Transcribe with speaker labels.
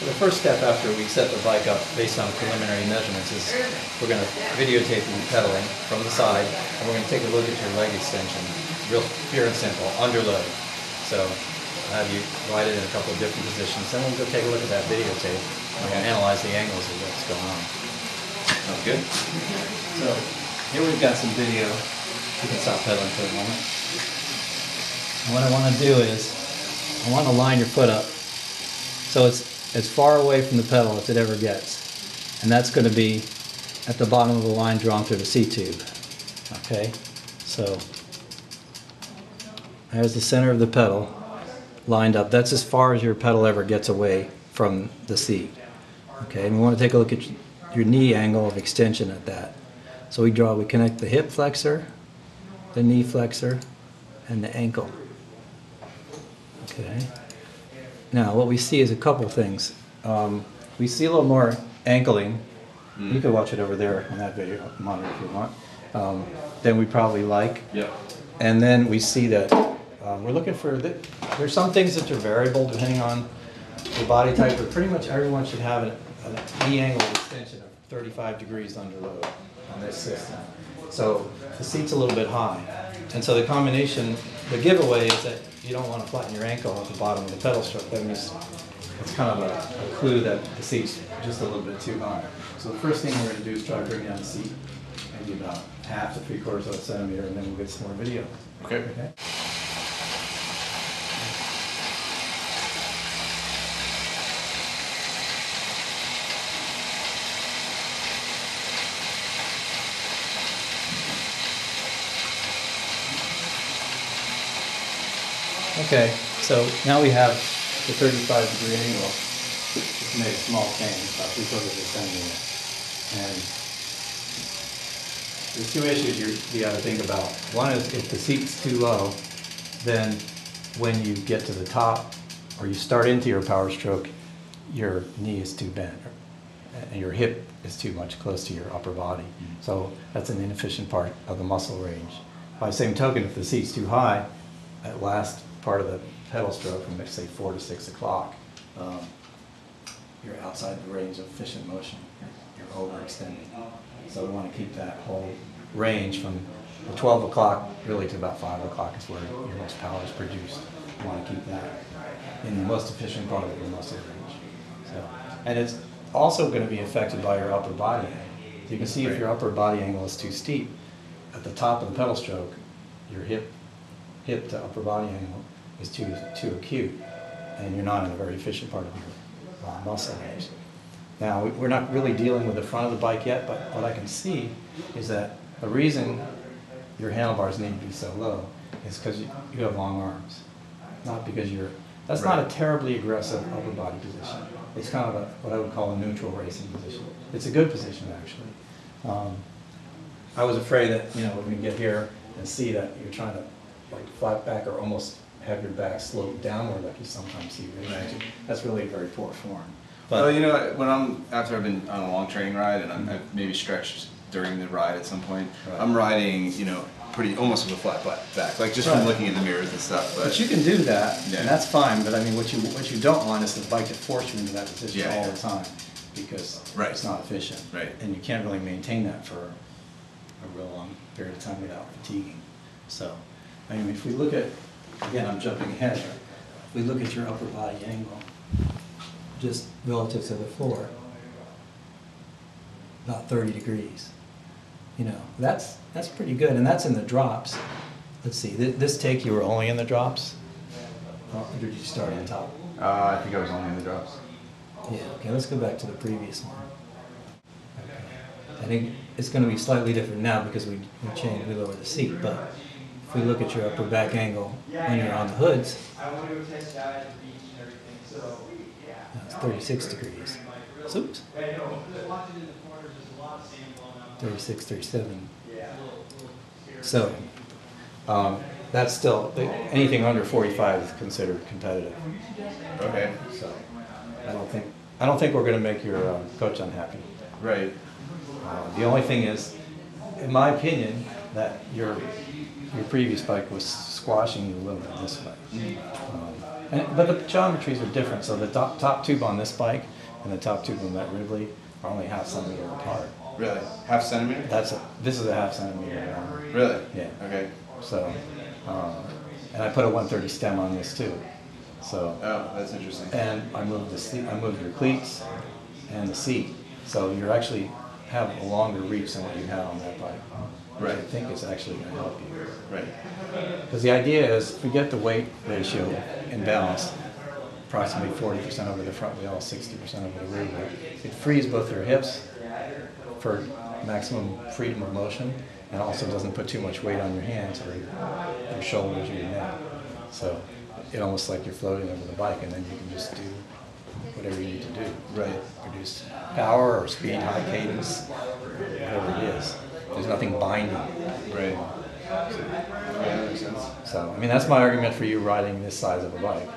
Speaker 1: So the first step after we set the bike up based on preliminary measurements is we're going to videotape you pedaling from the side, and we're going to take a look at your leg extension, real pure and simple, under load. So I'll have you ride it in a couple of different positions, then we'll go take a look at that videotape and we'll analyze the angles of what's going on.
Speaker 2: Sounds good.
Speaker 1: So here we've got some video. You can stop pedaling for a moment. And what I want to do is I want to line your foot up so it's as far away from the pedal as it ever gets. And that's going to be at the bottom of the line drawn through the C-tube. Okay, so there's the center of the pedal lined up. That's as far as your pedal ever gets away from the seat. Okay, and we want to take a look at your knee angle of extension at that. So we connect the hip flexor, the knee flexor, and the ankle. Okay. Now what we see is a couple things. We see a little more ankling. You can watch it over there on that video monitor if you want. Than we probably like.
Speaker 2: Yep.
Speaker 1: And then we see that we're looking for there's some things that are variable depending on the body type, but pretty much everyone should have a knee angle extension of 35 degrees under load on this system. So the seat's a little bit high. And so the combination, the giveaway is that you don't want to flatten your ankle at the bottom of the pedal stroke. That means it's kind of a clue that the seat's just a little bit too high. So the first thing we're going to do is try to bring down the seat, maybe about half to 3/4 of a centimeter, and then we'll get some more video.
Speaker 2: Okay.
Speaker 1: Okay, so now we have the 35-degree angle. Just made a small change, about 3/4 of a centimeter. And there's two issues you got to think about. One is if the seat's too low, then when you get to the top or you start into your power stroke, your knee is too bent and your hip is too much close to your upper body. So that's an inefficient part of the muscle range. By the same token, if the seat's too high, that last part of the pedal stroke from say 4 to 6 o'clock, you're outside the range of efficient motion. You're overextending. So we want to keep that whole range from the 12 o'clock really to about 5 o'clock is where your most power is produced. You want to keep that in the most efficient part of your muscle range. So, and it's also going to be affected by your upper body angle. You can see if your upper body angle is too steep, at the top of the pedal stroke, your hip to upper body angle is too acute, and you're not in a very efficient part of your muscle range. Now, we're not really dealing with the front of the bike yet, but what I can see is that the reason your handlebars need to be so low is because you have long arms, not because that's not a terribly aggressive upper body position. It's kind of what I would call a neutral racing position. It's a good position, actually. I was afraid that, when we get here and see that you're trying to like flat back or almost have your back slope downward like you sometimes see racing. That's really a very poor form.
Speaker 2: But well, after I've been on a long training ride and I've maybe stretched during the ride at some point, I'm riding, pretty almost with a flat back, like just from looking in the mirrors and stuff.
Speaker 1: But you can do that, and that's fine. But I mean, what you don't want is the bike to force you into that position all the time, because it's not efficient, and you can't really maintain that for a real long period of time without fatiguing. So, I mean, if we look at, again, I'm jumping ahead. If we look at your upper body angle, just relative to the floor, about 30 degrees. That's pretty good, and that's in the drops. Let's see, this take you were only in the drops? Or did you start on top?
Speaker 2: I think I was only in the drops.
Speaker 1: Yeah, okay, let's go back to the previous one. Okay. I think it's going to be slightly different now because we lowered the seat, but if we look at your upper back angle when you're on the hoods, it's 36 degrees. Oops. 36, 37. So that's still, anything under 45 is considered competitive.
Speaker 2: Okay.
Speaker 1: So I don't think we're going to make your coach unhappy.
Speaker 2: Right.
Speaker 1: The only thing is, in my opinion, that your previous bike was squashing you a little bit this way. But the geometries are different, so the top tube on this bike and the top tube on that Ridley are only ½ centimeter apart.
Speaker 2: Really? Half centimeter?
Speaker 1: This is a ½ centimeter.
Speaker 2: Really?
Speaker 1: Yeah.
Speaker 2: Okay.
Speaker 1: So, and I put a 130 stem on this too. So.
Speaker 2: Oh, that's interesting.
Speaker 1: And I moved the seat, I moved your cleats and the seat, so you actually have a longer reach than what you had on that bike. Which
Speaker 2: Right.
Speaker 1: I think is actually going to help you.
Speaker 2: Right.
Speaker 1: Because the idea is, if we get the weight ratio in balance, approximately 40% over the front wheel, 60% over the rear wheel, it frees both your hips for maximum freedom of motion, and also doesn't put too much weight on your hands or your shoulders or your neck. So it's almost like you're floating over the bike, and then you can just do whatever you need to do.
Speaker 2: Right.
Speaker 1: Produce power or speed, high cadence, whatever it is. There's nothing binding.
Speaker 2: Right. Yeah, that makes sense.
Speaker 1: So, I mean, that's my argument for you riding this size of a bike.